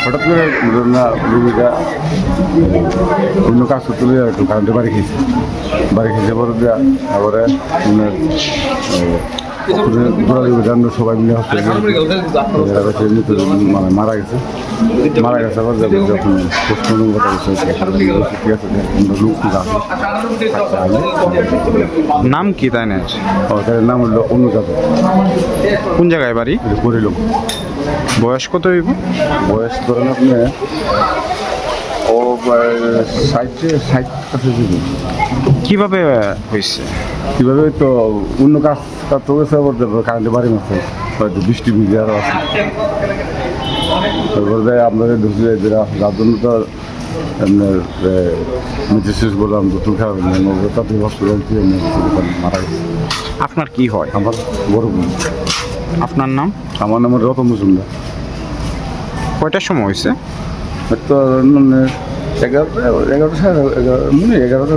হঠাৎ করে না রুগীটা অন্য কাজ করতে গিয়ে একটু কারেন্টে বাড়ি খেয়েছে পরে দেওয়া তারপরে দৌড়াদৌড়ি সবাই মিলে মানে মারা গেছে আবার যখন পোস্টমর্টম কথা বলছে ঠিক আছে লোক নাম কি তাই না? তার নাম হলো অনুজাত। কোন জায়গায় বাড়ি? পরিল বয়স কত হইব? বয়স ধরেন আপনি ও 60 কাছে কিভাবে হয়েছে? কীভাবে তো অন্য কাজ তো গেছে আবার কারেন্টে বাড়ি মারছে হয়তো বৃষ্টি ভিজে আরও আছে তারপরে আপনাদের যার জন্য তো আপনার মেডিসিন বললাম দুটো খারাপ তাতে হসপিটাল থেকে মারা গেছে। আপনার কি হয়? আমার বড় বোন। আপনার নাম? আমার নাম রতন মজুমদার। কয়টার সময় হয়েছে? তো 11টা 11টা 11টা